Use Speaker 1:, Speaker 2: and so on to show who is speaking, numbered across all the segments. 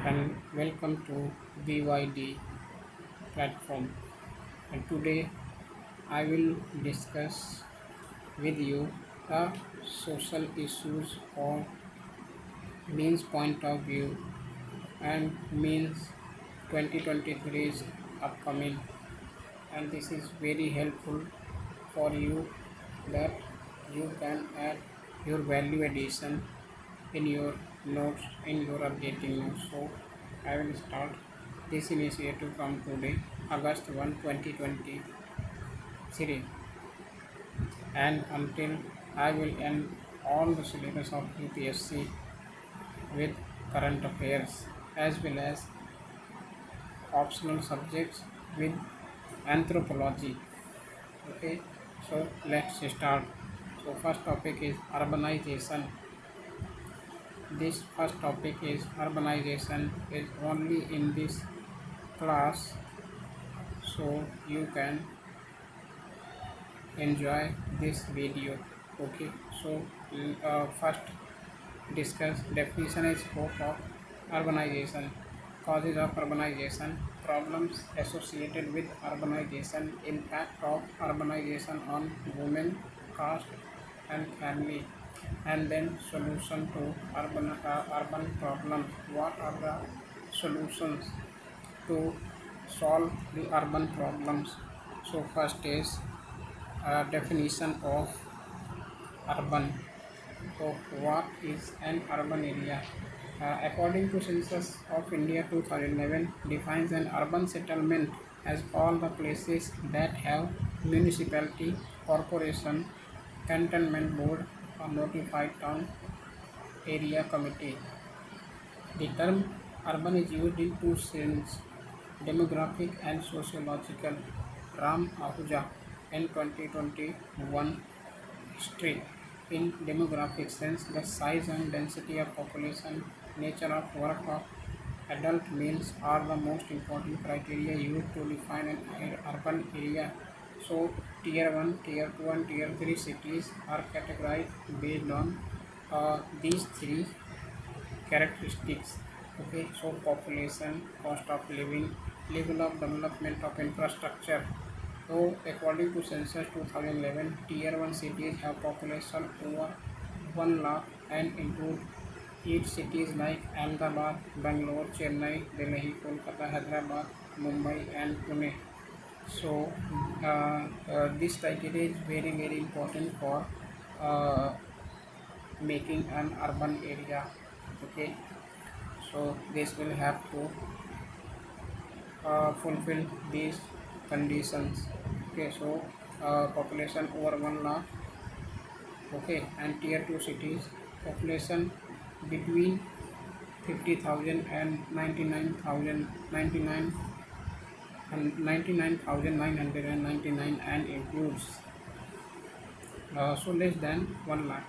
Speaker 1: and welcome to BYD platform. And today I will discuss with you the social issues or means point of view and means 2023 is upcoming, and this is very helpful for you that you can add your value addition in your notes, in your updating notes. So I will start this initiative from today, August 1, 2023, and until I will end all the syllabus of UPSC with current affairs as well as optional subjects with anthropology. Okay, so let's start. So first topic is urbanization. This first topic is urbanization is only in this class, so you can enjoy this video. Okay, so first discuss definition and scope of urbanization, causes of urbanization, problems associated with urbanization, impact of urbanization on women, caste and family, and then solution to urban problems. What are the solutions to solve the urban problems? So first is definition of urban. So what is an urban area? According to Census of India 2011 defines an urban settlement as all the places that have municipality, corporation, cantonment board or notified town area committee. The term urban is used in two senses, demographic and sociological. Ram Ahuja in 2021 history. In demographic sense, the size and density of population, nature of work of adult males are the most important criteria used to define an urban area. So, Tier 1, Tier 2 and Tier 3 cities are categorized based on these three characteristics. Okay, so population, cost of living, level of development of infrastructure. So according to census 2011, tier 1 cities have population over 1 lakh and include 8 cities like Ahmedabad, Bangalore, Chennai, Delhi, Kolkata, Hyderabad, Mumbai and Pune. So this criteria is very important for uh, making an urban area. Okay, so this will have to fulfill these conditions. Okay, so population over 1 lakh. Okay, and tier 2 cities population between 50,000 and 99,099 and 99,999 and includes so less than 1 lakh.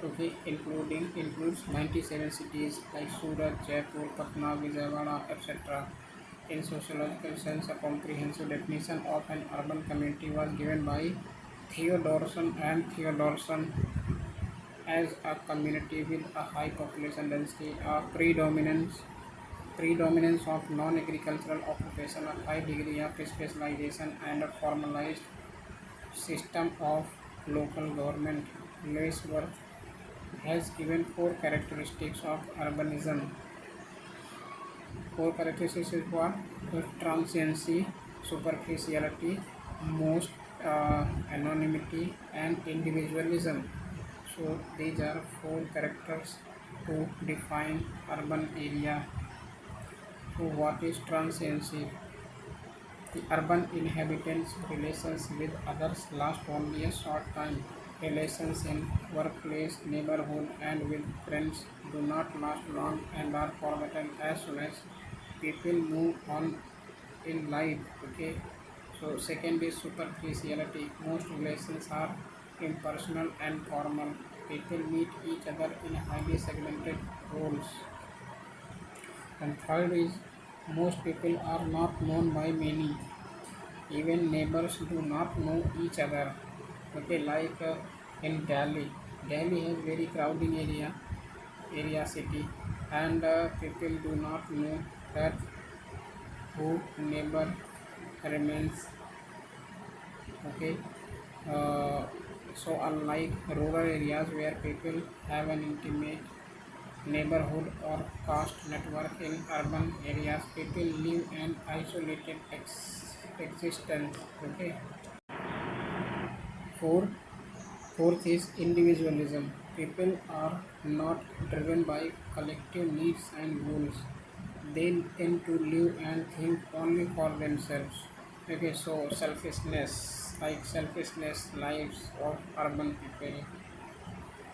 Speaker 1: Okay, includes 97 cities like Surat, Jaipur, Patna, Vijayawada, etc. In sociological sense, a comprehensive definition of an urban community was given by Theodorson and Theodorson as a community with a high population density, a predominance of non-agricultural occupation, a high degree of specialization, and a formalized system of local government. Lewis Worth has given four characteristics of urbanism. Four characteristics is what? Transiency, superficiality, most anonymity, and individualism. So these are four characters to define urban area. So what is transiency? The urban inhabitants' relations with others last only a short time. Relations in workplace, neighborhood, and with friends do not last long and are forgotten as soon as people move on in life. Okay. So second is superficiality. Most relations are impersonal and formal. People meet each other in highly segmented roles. And third is most people are not known by many. Even neighbors do not know each other. Okay, like in Delhi. Delhi has very crowding area city. and people do not know that who neighbor remains. Okay, uh, so unlike rural areas where people have an intimate neighborhood or caste network, in urban areas people live an isolated existence. Okay. Four, Fourth is individualism. People are not driven by collective needs and goals. They tend to live and think only for themselves. Okay, so selfishness lives of urban people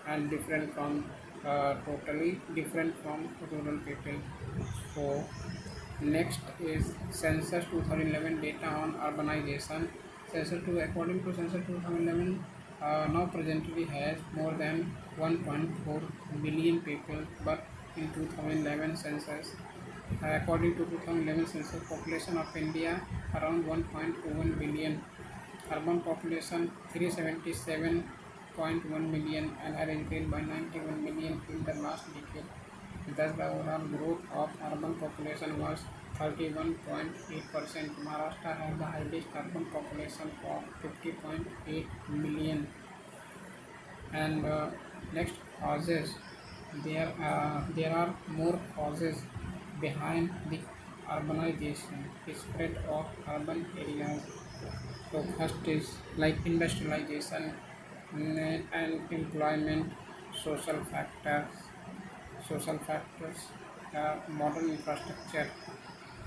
Speaker 1: and different from totally different from rural people. So next is census 2011 data on urbanization. According to census 2011, now presently has more than 1.4 billion people, but in 2011 census, according to 2011 census, population of India around 1.21 billion, urban population 377.1 million, and had increased by 91 million in the last decade. Thus, the overall growth of urban population was 31.8%. Maharashtra has the highest urban population of 50.8 million. And next causes, there are more causes behind the urbanization, the spread of urban areas. So first is like industrialization and employment, social factors, social factors, modern infrastructure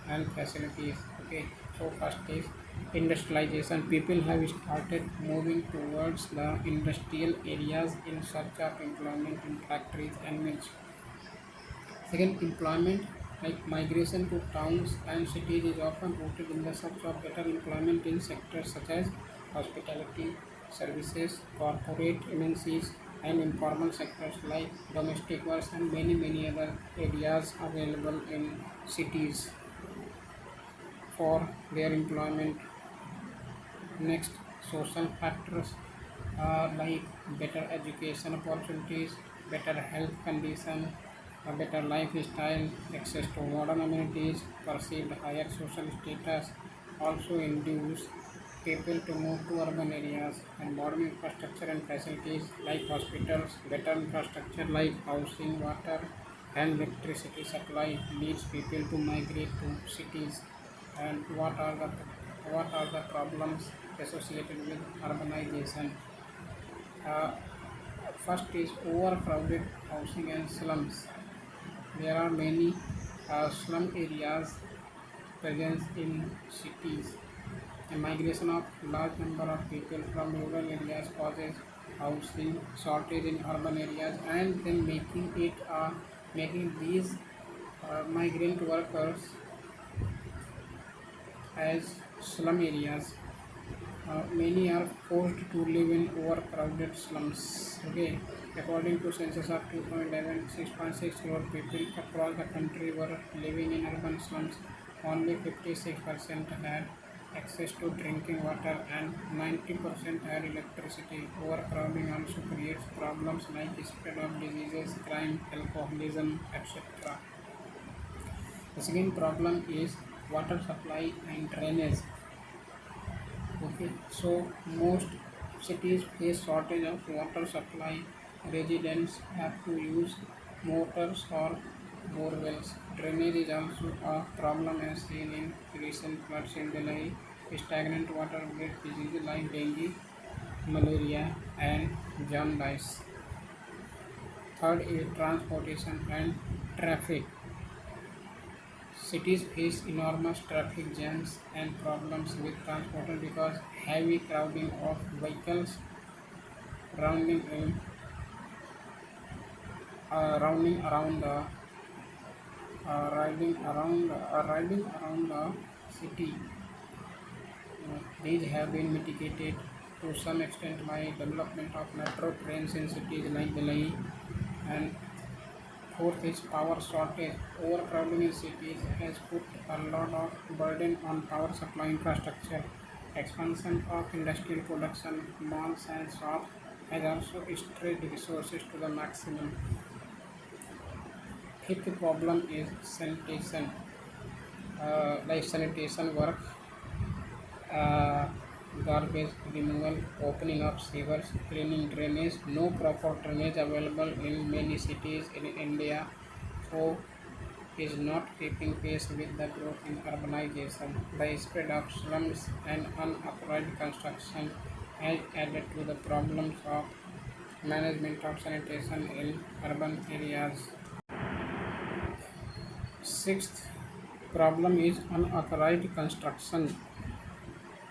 Speaker 1: and facilities. Okay, so first is industrialization. People have started moving towards the industrial areas in search of employment in factories and mills. Second, employment, like migration to towns and cities is often rooted in the search of better employment in sectors such as hospitality, services, corporate MNCs, and informal sectors like domestic workers and many other areas available in cities for their employment. Next, social factors like better education opportunities, better health condition, a better lifestyle, access to modern amenities, perceived higher social status also induce people to move to urban areas, and modern infrastructure and facilities like hospitals, better infrastructure like housing, water, and electricity supply leads people to migrate to cities. And what are the problems associated with urbanization? Uh, First is overcrowded housing and slums. There are many slum areas present in cities. A migration of large number of people from rural areas causes housing shortage in urban areas, and then making these migrant workers as slum areas. Many are forced to live in overcrowded slums. Okay, according to census of 2011, 6.6 crore people across the country were living in urban slums. Only 56% had access to drinking water and 90% had electricity. Overcrowding also creates problems like spread of diseases, crime, alcoholism, etc. The second problem is water supply and drainage. Okay, so most cities face shortage of water supply. Residents have to use motors or borewells. Drainage is also a problem as seen in recent floods in Delhi. Stagnant water breeds diseases like dengue, malaria, and jaundice. Third is transportation and traffic. Cities face enormous traffic jams and problems with transport because heavy crowding of vehicles rounding in, rounding around the riding around the city. These have been mitigated to some extent by development of metro trains in cities like Delhi. And fourth is power shortage. Overcrowding in cities has put a lot of burden on power supply infrastructure. Expansion of industrial production, malls and shops has also stretched resources to the maximum. Fifth problem is sanitation, like sanitation work, uh, garbage removal, opening of sewers, cleaning drainage. No proper drainage available in many cities in India, so is not keeping pace with the growth in urbanization. The spread of slums and unauthorized construction has added to the problems of management of sanitation in urban areas. Sixth problem is unauthorized construction.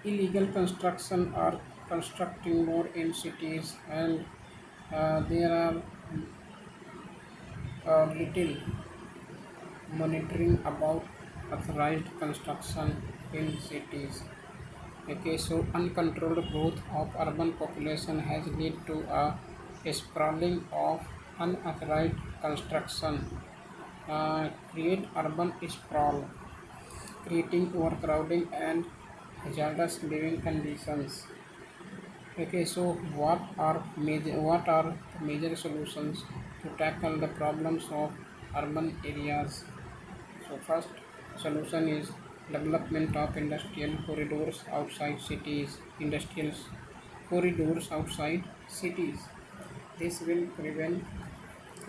Speaker 1: Illegal construction are constructing more in cities, and there are little monitoring about authorized construction in cities. Okay, so uncontrolled growth of urban population has led to a sprawling of unauthorized construction, create urban sprawl, creating overcrowding and hazardous living conditions. Okay, so what are the major solutions to tackle the problems of urban areas? So first solution is development of industrial corridors outside cities. Industrial corridors outside cities. This will prevent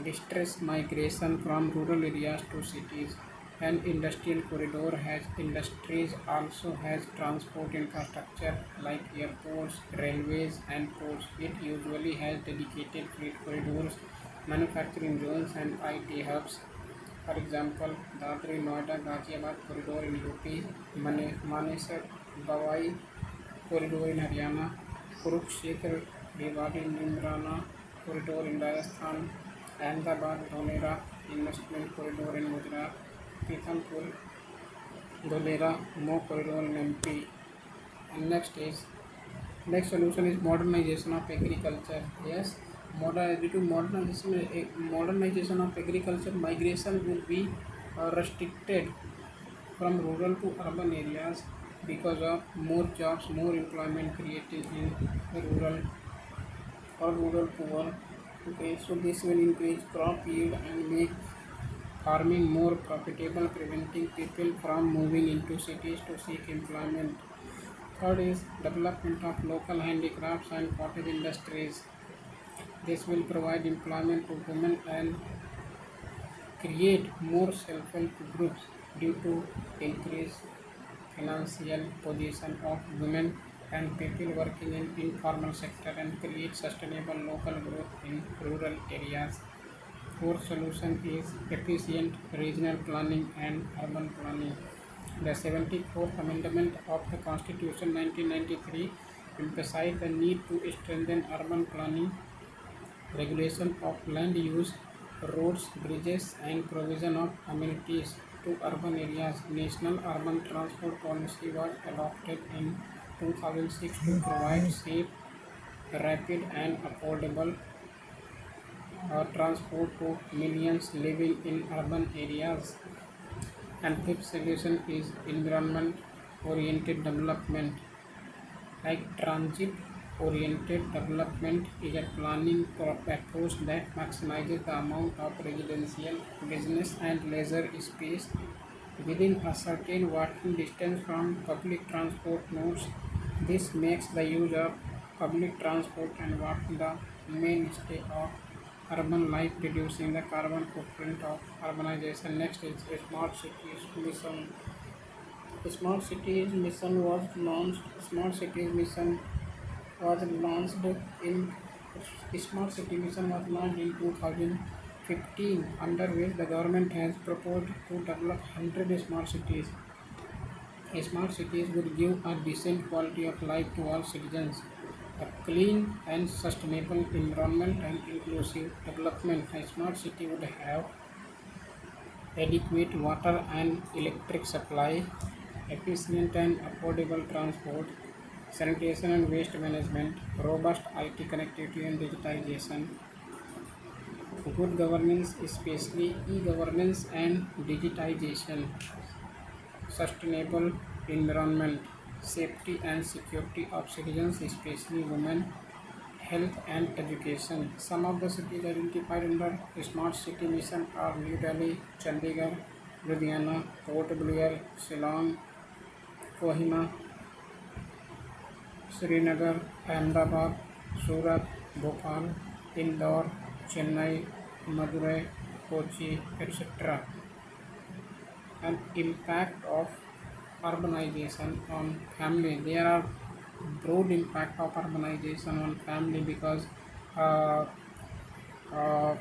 Speaker 1: distress migration from rural areas to cities. An industrial corridor has industries also has transport infrastructure like airports, railways and ports. It usually has dedicated freight corridors, manufacturing zones and IT hubs. For example, Dadri Noida Ghaziabad corridor in UP, Manesar Bawai corridor in Haryana, Kurukshetra Rewari Nimrana corridor in Rajasthan, Ahmedabad Dholera investment corridor in Gujarat, Pithampur Dholera Mo corridor in MP. And next solution is modernization of agriculture. Yes, due to modernization of agriculture, migration will be restricted from rural to urban areas because of more jobs, more employment created in rural or rural poor. Okay, so this will increase crop yield and make farming more profitable, preventing people from moving into cities to seek employment. Third is development of local handicrafts and cottage industries. This will provide employment to women and create more self-help groups due to increased financial position of women and people working in informal sector and create sustainable local growth in rural areas. Fourth solution is efficient regional planning and urban planning. The 74th Amendment of the Constitution 1993 emphasized the need to strengthen urban planning, regulation of land use, roads, bridges, and provision of amenities to urban areas. National Urban Transport Policy was adopted in 2006 to provide safe, rapid, and affordable transport to millions living in urban areas. And fifth solution is environment oriented development. Like transit oriented development is a planning approach that maximizes the amount of residential, business, and leisure space within a certain walking distance from public transport nodes. This makes the use of public transport and walking the mainstay of urban life, reducing the carbon footprint of urbanization. Next is smart cities mission. Smart cities mission was launched. Smart cities mission was launched in Smart City Mission was launched in 2015, under which the government has proposed to develop 100 smart cities. Smart cities would give a decent quality of life to all citizens, a clean and sustainable environment and inclusive development. A smart city would have adequate water and electric supply, efficient and affordable transport, sanitation and waste management, robust IT connectivity and digitization, good governance, especially e-governance and digitization, sustainable environment, safety and security of citizens, especially women, health and education. Some of the cities identified under Smart City Mission are New Delhi, Chandigarh, Ludhiana, Port Blair, Shillong, Kohima, Srinagar, Ahmedabad, Surat, Bhopal, Indore, Chennai, Madurai, Kochi, etc. And impact of urbanization on family. There are broad impact of urbanization on family because uh, uh,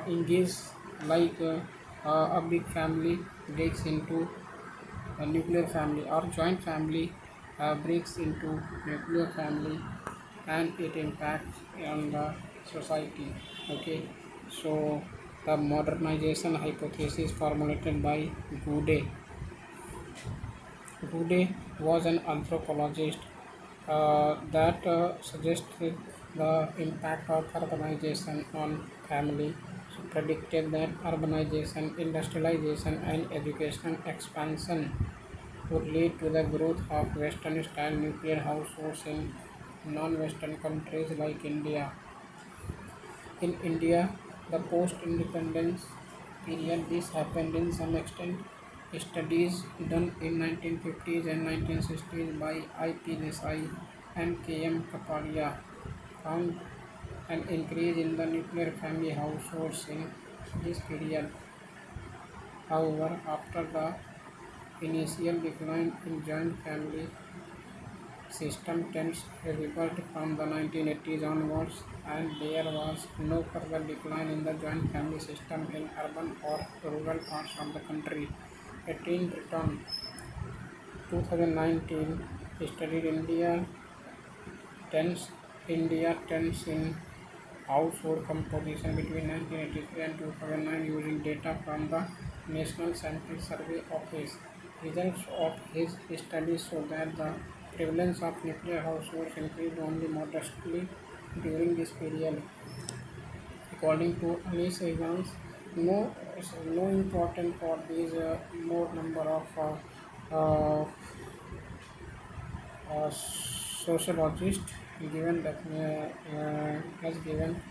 Speaker 1: in this, like a big family breaks into a nuclear family, or joint family breaks into nuclear family, and it impacts on the society. Okay, so the modernization hypothesis formulated by Gude. Gude was an anthropologist that suggested the impact of urbanization on family. So predicted that urbanization, industrialization, and educational expansion would lead to the growth of Western-style nuclear households in non-Western countries like India. In India, the post-independence period, this happened in some extent. Studies done in 1950s and 1960s by I.P. Desai and K.M. Kapadia found an increase in the nuclear family households in this period. However, after the initial decline in joint family system tends revert from the 1980s onwards, and there was no further decline in the joint family system in urban or rural parts of the country. A teen return 2019 studied India trends in household composition between 1983 and 2009 using data from the National Census Survey Office. Results of his study show that the prevalence of nuclear households increased only modestly during this period. According to Anish Evans, no, no important for these more number of uh, sociologists given that has given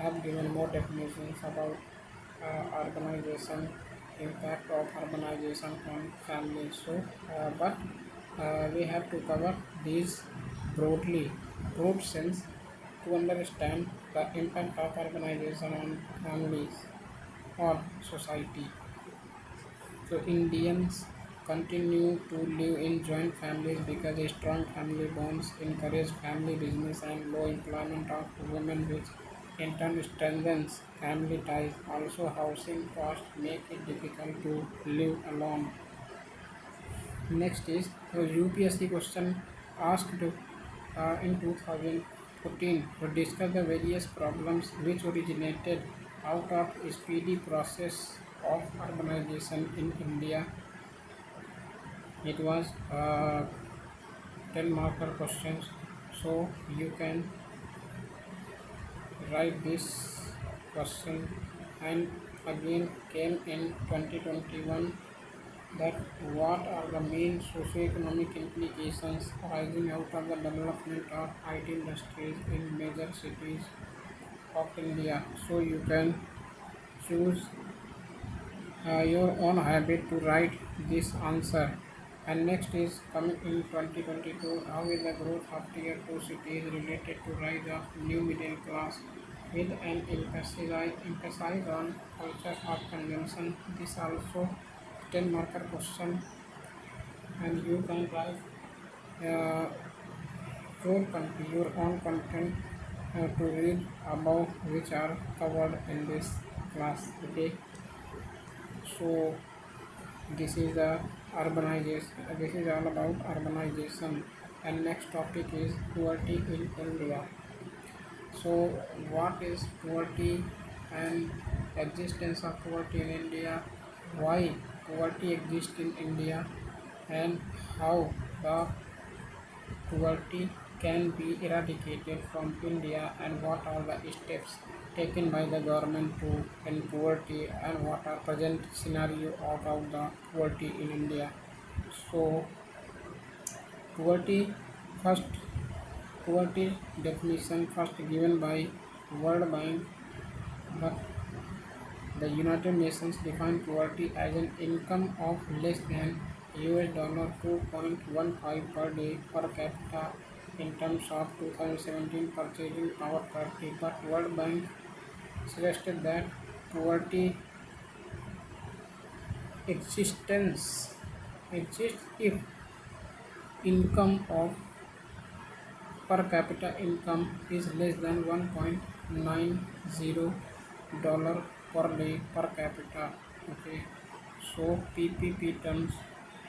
Speaker 1: have given more definitions about urbanization, impact of urbanization on families. So, but we have to cover these broadly, broad sense to understand the impact of urbanization on families or society. So Indians continue to live in joint families because strong family bonds encourage family business and low employment of women, which in turn strengthens family ties. Also, housing costs make it difficult to live alone. Next is the UPSC question asked in 2014 to discuss the various problems which originated out of speedy process of urbanization in India. It was 10 marker questions, so you can write this question. And again came in 2021 that what are the main socio-economic implications arising out of the development of IT industries in major cities of India. So you can choose your own habit to write this answer. And next is coming in 2022, how is the growth of tier 2 cities related to rise of new middle class with an emphasis on culture of consumption. This also 10 marker question, and you can write uh, your own content to read about which are covered in this class. Okay, so this is the urbanization. This is all about urbanization. And next topic is poverty in India. So what is poverty and existence of poverty in India, why poverty exists in India, and how the poverty can be eradicated from India, and what are the steps taken by the government to end poverty, and what are present scenario about the poverty in India. So poverty, first Poverty definition first given by World Bank, but the United Nations define poverty as an income of less than $2.15 per day per capita in terms of 2017 purchasing power parity. But World Bank suggested that poverty existence exists if income of per capita income is less than 1.90 dollar per day per capita. Okay, so PPP terms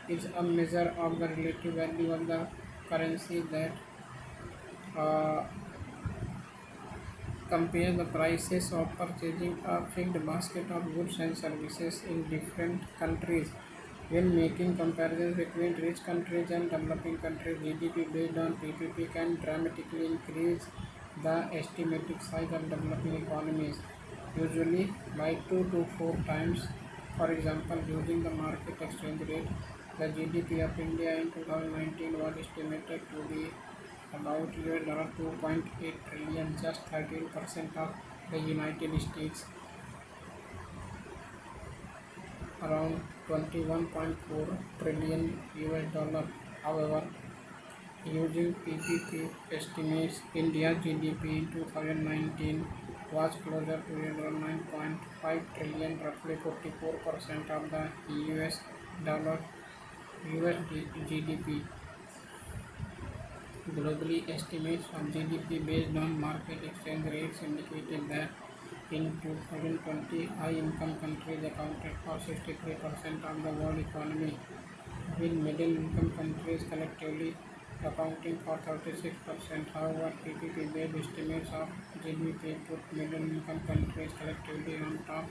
Speaker 1: is a measure of the relative value of the currency that uh, compare the prices of purchasing a fixed basket of goods and services in different countries. When making comparisons between rich countries and developing countries, GDP based on PPP can dramatically increase the estimated size of developing economies, usually by 2 to 4 times. For example, using the market exchange rate, the GDP of India in 2019 was estimated to be about $2.8 trillion, just 13% of the United States, around 21.4 trillion US dollar. However, using PPP estimates, India's GDP in 2019 was closer to 9.5 trillion, roughly 44% of the dollar US GDP. Globally, estimates of GDP based on market exchange rates indicated that in 2020, high-income countries accounted for 63% of the world economy, with middle-income countries collectively accounting for 36%. However, PPP-based estimates of GDP put middle-income countries collectively on top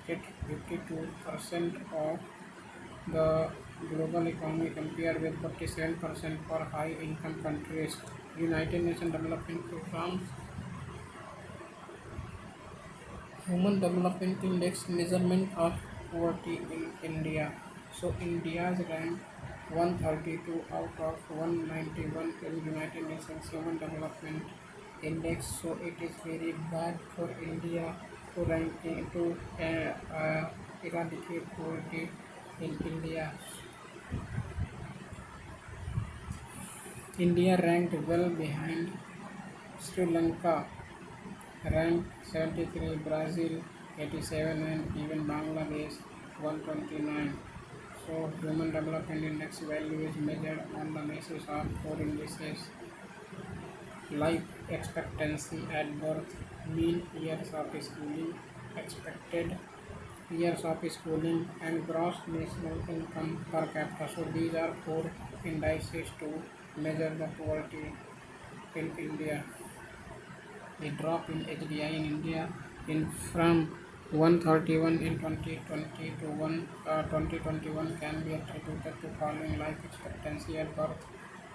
Speaker 1: at 52% of the global economy compared with 47% for high-income countries. United Nations Development Programs Human Development Index measurement of poverty in India. So India's rank 132 out of 191 in United Nations Human Development Index. So it is very bad for India to eradicate poverty in India. India ranked well behind Sri Lanka, ranked 73, Brazil 87, and even Bangladesh 129. So Human Development Index value is measured on the basis of four indices: life expectancy at birth, mean years of schooling, expected years of schooling, and gross national income per capita. So these are four indices to measure the poverty in India. The drop in HDI in India in from 131 in 2020 to 2021 can be attributed to falling life expectancy at birth,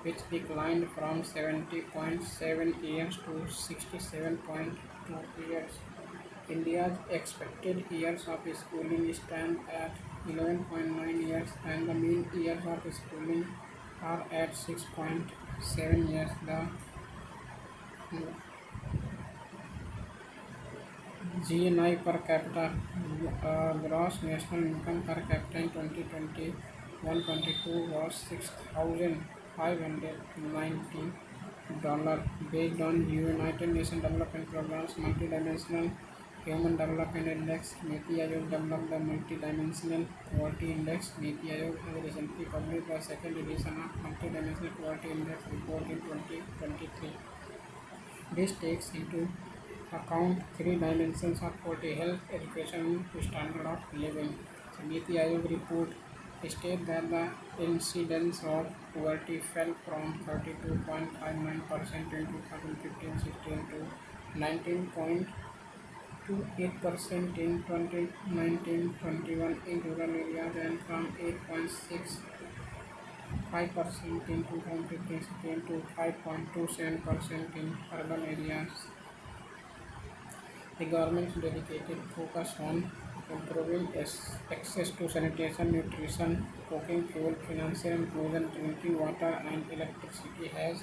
Speaker 1: which declined from 70.7 years to 67.2 years. India's expected years of schooling stand at 11.9 years, and the mean years of schooling are at 6.7 years. The GNI per capita, gross national income per capita in 2021-22 was $6,590 based on United Nations Development Program's Multidimensional Human Development Index. Niti Aayog developed the Multidimensional Poverty Index. Niti Aayog has recently published the second edition of Multidimensional Poverty Index report in 2023. This takes into account three dimensions of poverty: health, education, and standard of living. The Niti Aayog report states that the incidence of poverty fell from 32.59% in 2015-16 to 19.28% in 2019-21 in rural areas, and from 8.65% in 2015-16 to 5.27% in urban areas. The government's dedicated focus on improving access to sanitation, nutrition, cooking fuel, financial inclusion, drinking water, and electricity has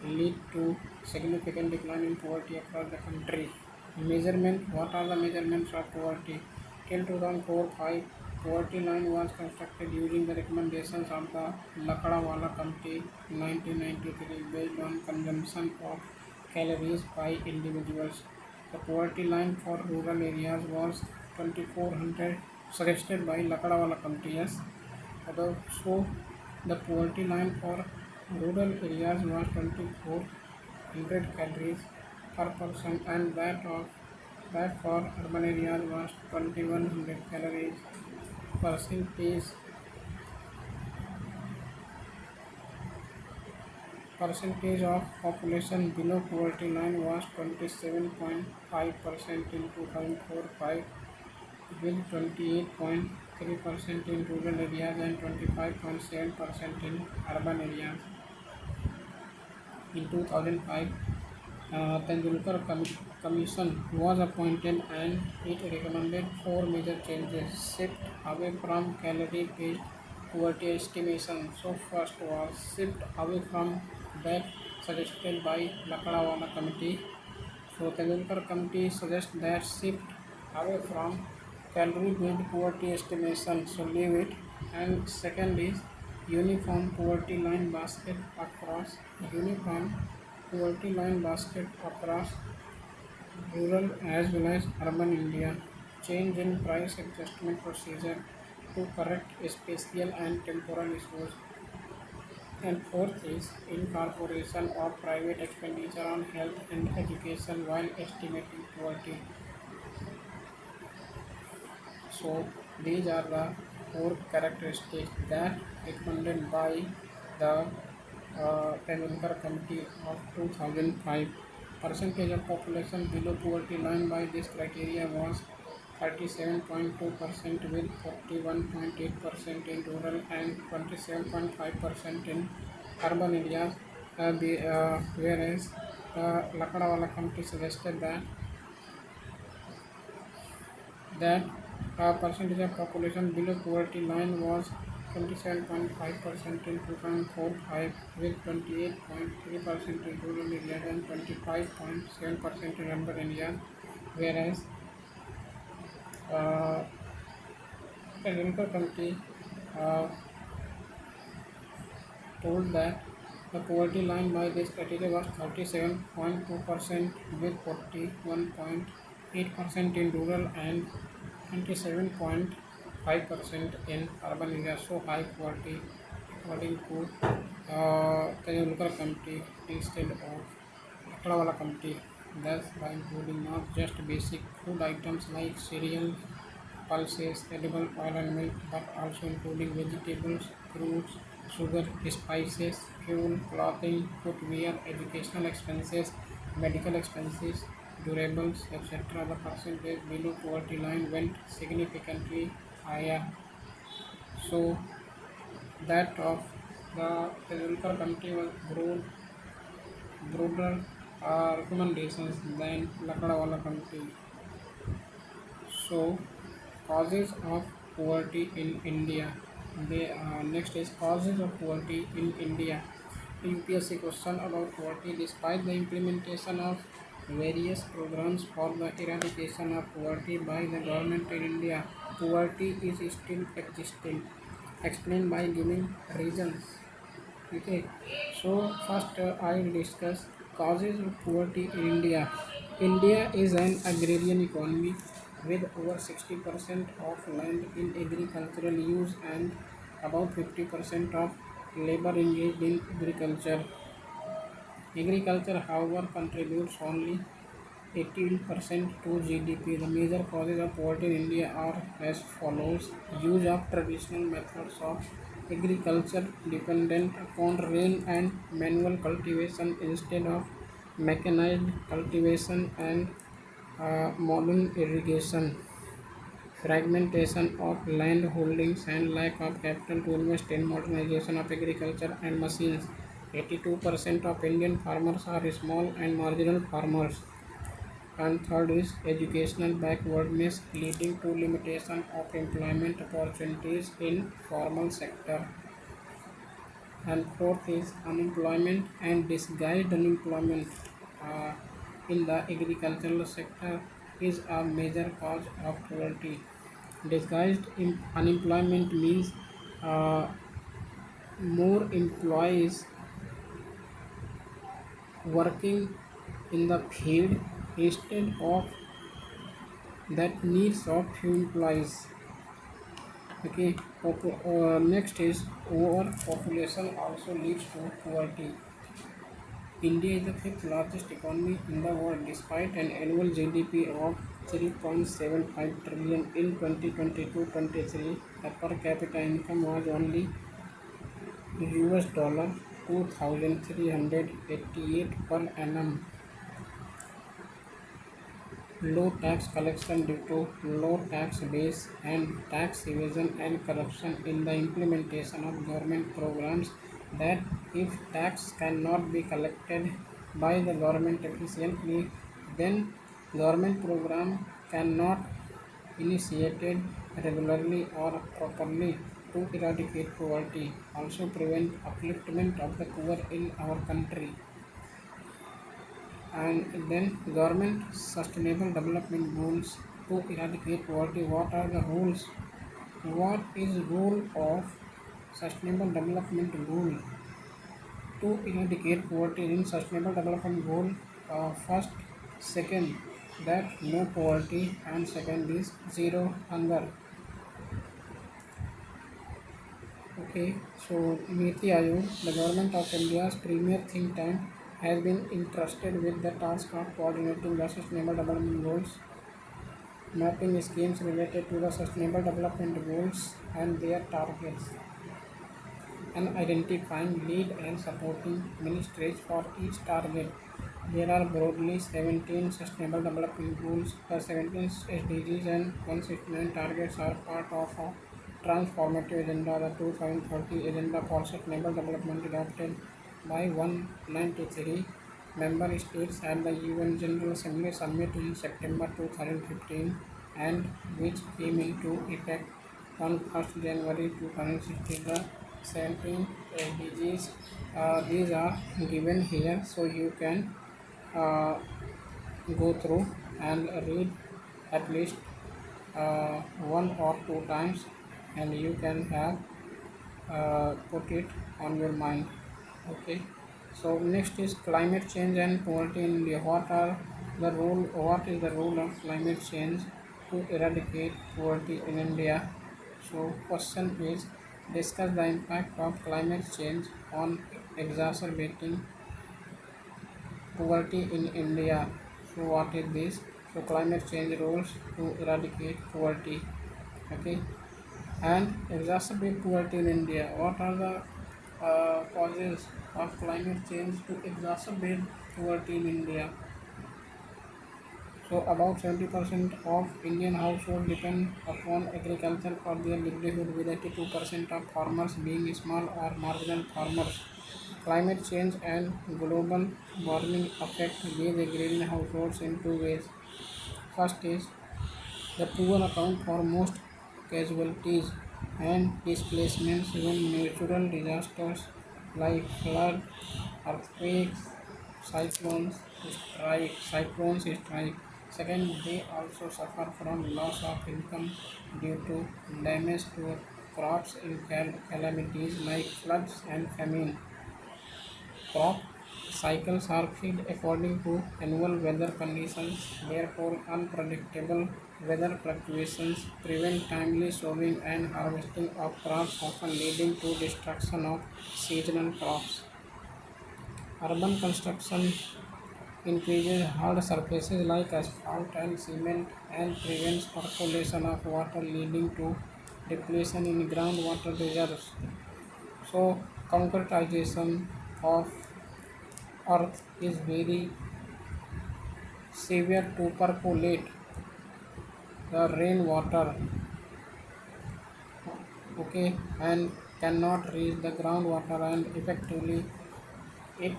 Speaker 1: lead to significant decline in poverty across the country. Measurement. What are the measurements of poverty? Till 2004-5, poverty line was constructed using the recommendations of the Lakadawala Committee 1993 based on consumption of calories by individuals. The poverty line for rural areas was 2400 suggested by Lakadawala Committee. Yes. So the poverty line for rural areas was 2400 calories per person, and that for urban areas was 2100 calories. Percentage of population below poverty line was 27.5% in 2004-5, with 28.3% in rural areas and 25.7% in urban areas. In 2005, Tendulkar Commission was appointed and it recommended four major changes: shift away from calorie-based poverty estimation. So first was shift away from that suggested by Lakadawala Committee. So Tendulkar Committee suggests that shift away from calorie-based poverty estimation. So leave it. And second is uniform poverty line basket across uniform poverty line basket across rural as well as urban India. Change in price adjustment procedure to correct spatial and temporal issues. And fourth is incorporation of private expenditure on health and education while estimating poverty. So these are the four characteristics that recommended by the Tendulkar Committee of 2005. Percentage of population below poverty line by this criteria was 37.2% with 41.8% in rural and 27.5% in urban areas, whereas the Lakadawala Committee suggested that percentage of population below poverty line was 27.5% in 2004-5 with 28.3% in rural areas and 25.7% in urban areas, whereas the Lincoln Committee uh, told that the poverty line by this criteria was 37.2% with 41.8% in rural and 27.5% in urban areas. So high poverty according to Tendulkar Committee instead of Lakadawala Committee. Thus, by including not just basic food items like cereals, pulses, edible oil and milk, but also including vegetables, fruits, sugar, spices, fuel, clothing, footwear, educational expenses, medical expenses, durables, etc. The percentage below poverty line went significantly higher. So that of the Tendulkar Committee was broader recommendations than Lakadawala Committee. So causes of poverty in India. Next is causes of poverty in India. UPSC question about poverty. Despite the implementation of various programs for the eradication of poverty by the government in India, poverty is still existing. Explain by giving reasons. Okay, so first I will discuss causes of poverty in India. India is an agrarian economy with over 60% of land in agricultural use and about 50% of labor engaged in agriculture. Agriculture, however, contributes only 18% to GDP. The major causes of poverty in India are as follows: use of traditional methods of agriculture dependent upon rain and manual cultivation instead of mechanized cultivation and modern irrigation, fragmentation of land holdings and lack of capital to invest in modernization of agriculture and machines. 82% of Indian farmers are small and marginal farmers. And third is educational backwardness leading to limitation of employment opportunities in formal sector. And fourth is unemployment and disguised unemployment uh, in the agricultural sector is a major cause of poverty. Disguised unemployment means uh, more employees working in the field instead of that needs of few employees. Okay, next is overpopulation also leads to poverty. India is the fifth largest economy in the world despite an annual GDP of 3.75 trillion in 2022-23. The per capita income was only US dollar 2,388 per annum. Low tax collection due to low tax base and tax evasion and corruption in the implementation of government programs that if tax cannot be collected by the government efficiently, then government program cannot initiated regularly or properly to eradicate poverty, also prevent upliftment of the poor in our country. And then government sustainable development goals to eradicate poverty. What are the rules? What is rule of sustainable development goal to eradicate poverty in sustainable development goal? First, second, that no poverty, and second is zero hunger. Okay, so Niti Ayog, the government of India's premier think tank, has been entrusted with the task of coordinating the sustainable development goals, mapping schemes related to the sustainable development goals and their targets, and identifying lead and supporting ministries for each target. There are broadly 17 sustainable development goals. The 17 SDGs and 169 targets are part of a transformative agenda, the 2030 Agenda for Sustainable Development adopted by 193 member states at the UN General Assembly Summit in September 2015 and which came into effect on 1st January 2016. The 17 SDGs, these are given here so you can uh, go through and read at least one or two times and you can have put it on your mind. Okay, so next is climate change and poverty in India. What is the role of climate change to eradicate poverty in India? So question is, discuss the impact of climate change on exacerbating poverty in India. So what is this? So climate change roles to eradicate poverty. Okay, and exacerbate poverty in India. What are the causes of climate change to exacerbate poverty in India? So about 70% of Indian households depend upon agriculture for their livelihood, with 82% of farmers being small or marginal farmers. Climate change and global warming affect these agrarian households in two ways. First is the poor account for most casualties and displacements when natural disasters like flood, earthquakes, cyclones strike. Second, they also suffer from loss of income due to damage to crops in calamities like floods and famine. Crop cycles are fixed according to annual weather conditions, therefore unpredictable weather fluctuations prevent timely sowing and harvesting of crops, often leading to destruction of seasonal crops. Urban construction increases hard surfaces like asphalt and cement and prevents percolation of water, leading to depletion in groundwater reserves. So concretization of earth is very severe to percolate the rainwater, okay, and cannot reach the groundwater, and effectively it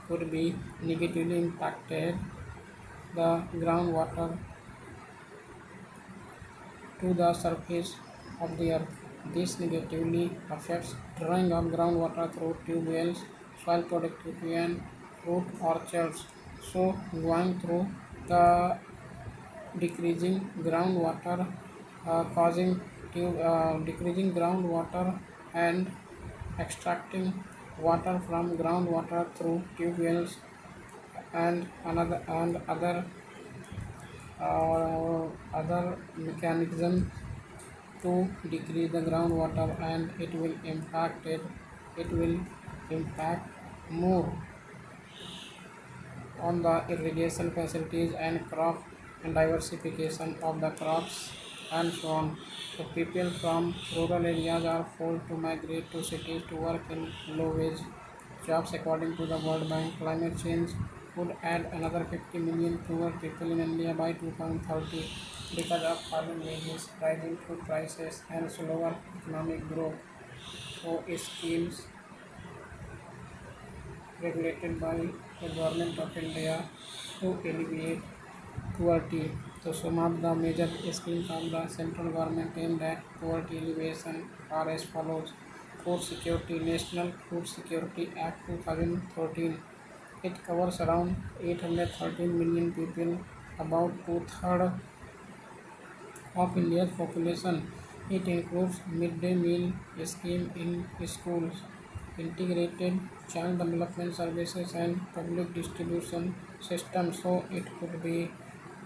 Speaker 1: could be negatively impacted the groundwater to the surface of the earth. This negatively affects drawing of groundwater through tube wells, soil productivity, and fruit orchards. So, going through the decreasing groundwater, causing decreasing groundwater and extracting water from groundwater through tube wells and another and other mechanisms to decrease the groundwater, and it will impact more on the irrigation facilities and crop and diversification of the crops and so on. So people from rural areas are forced to migrate to cities to work in low wage jobs. According to the World Bank, climate change would add another 50 million poor people in India by 2030 because of falling wages, rising food prices, and slower economic growth. So schemes regulated by the government of India to alleviate poverty. So some of the major schemes of the central government aimed at poverty alleviation are as follows. Food Security National Food Security Act 2013. It covers around 813 million people, about two-thirds of India's population. It includes midday meal scheme in schools, integrated child development services, and public distribution system. So it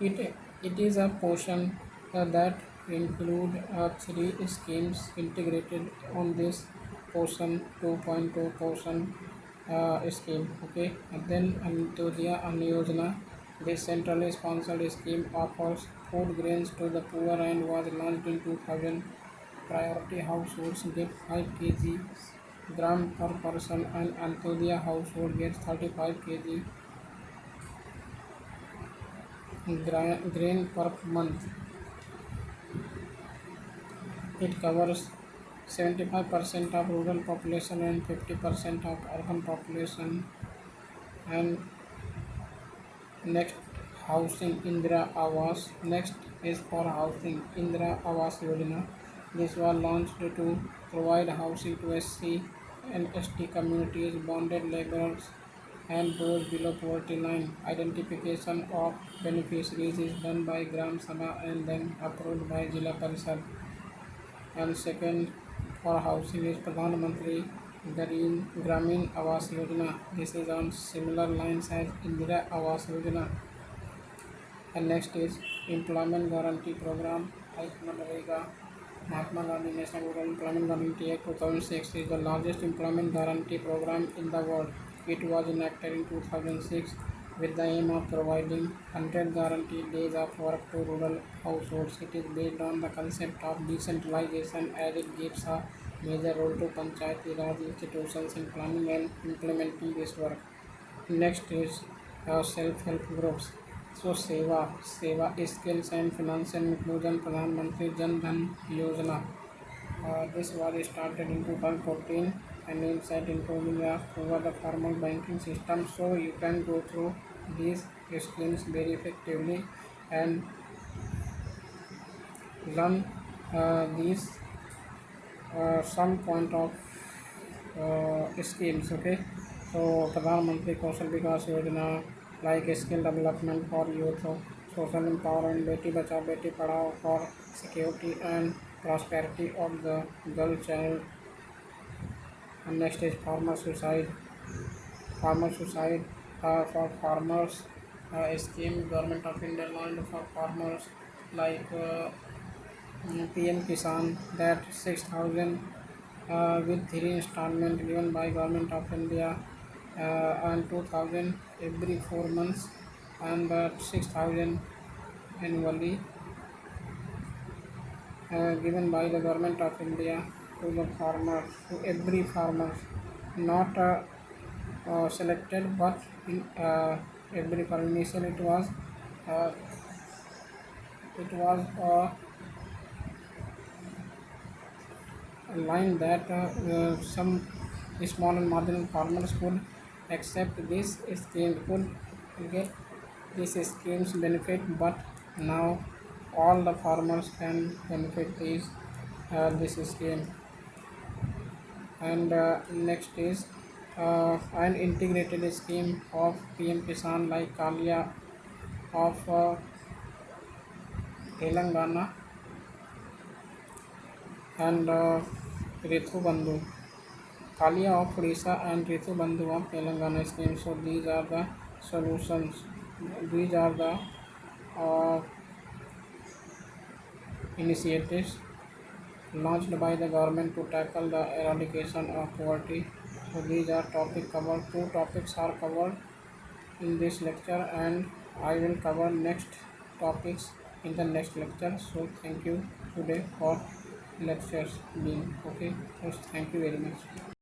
Speaker 1: it is a portion that include three schemes integrated on this portion 2.2 portion scheme. Okay, and then Antyodaya Anna Yojana. This centrally sponsored scheme offers food grains to the poor and was launched in 2000. Priority households get 5 kg gram per person, and Antyodaya household gets 35 kg grain per month. It covers 75% of rural population and 50% of urban population. And next, housing Indira Awas. Next is for housing Indira Awas Yojana. This was launched to provide housing to SC and ST communities, bonded laborers, and those below poverty line. Identification of beneficiaries is done by Gram Sabha and then approved by Jila Parishad. And second for housing is Pradhan Mantri Gramin Awas Yojana. This is on similar lines as Indira Awas Yojana. And next is Employment Guarantee Program like Manrega. Mahatma Gandhi National Rural Employment Guarantee Act 2006 is the largest employment guarantee program in the world. It was enacted in 2006 with the aim of providing 100 guaranteed days of work to rural households. It is based on the concept of decentralization as it gives a major role to Panchayati Raj institutions in planning and implementing this work. Next is self-help groups. So Seva skills and financial inclusion Pradhan Mantri Jan Dhan Yojana. This was started in 2014 and aims at improving over the formal banking system. So you can go through these schemes very effectively and learn these some point of schemes. Okay, so Pradhan Mantri Kaushal Vikas Yojana like skill development for youth, social empowerment, Beti Bachao Beti Padhao for security and prosperity of the girl child. And next is farmer suicide for farmers scheme government of India launched for farmers like PM Kisan, that 6,000 with three installment given by government of India and 2,000 every 4 months, and 6,000 annually given by the government of India to the farmers, to every farmer, not selected, but in every farmer. Initially uh, it was a line that some small and marginal farmers could accept this scheme, could get this scheme's benefit, but now all the farmers can benefit these this scheme. And next is an integrated scheme of PM Kisan like Kalia of Telangana and Ritu Bandhu. Kalia of Odisha and Ritu Bandhu of Telangana scheme. So these are the solutions. These are the uh, initiatives launched by the government to tackle the eradication of poverty. So these are topic covered. Two topics are covered in this lecture, and I will cover next topics in the next lecture. So thank you today for lectures being okay. So thank you very much.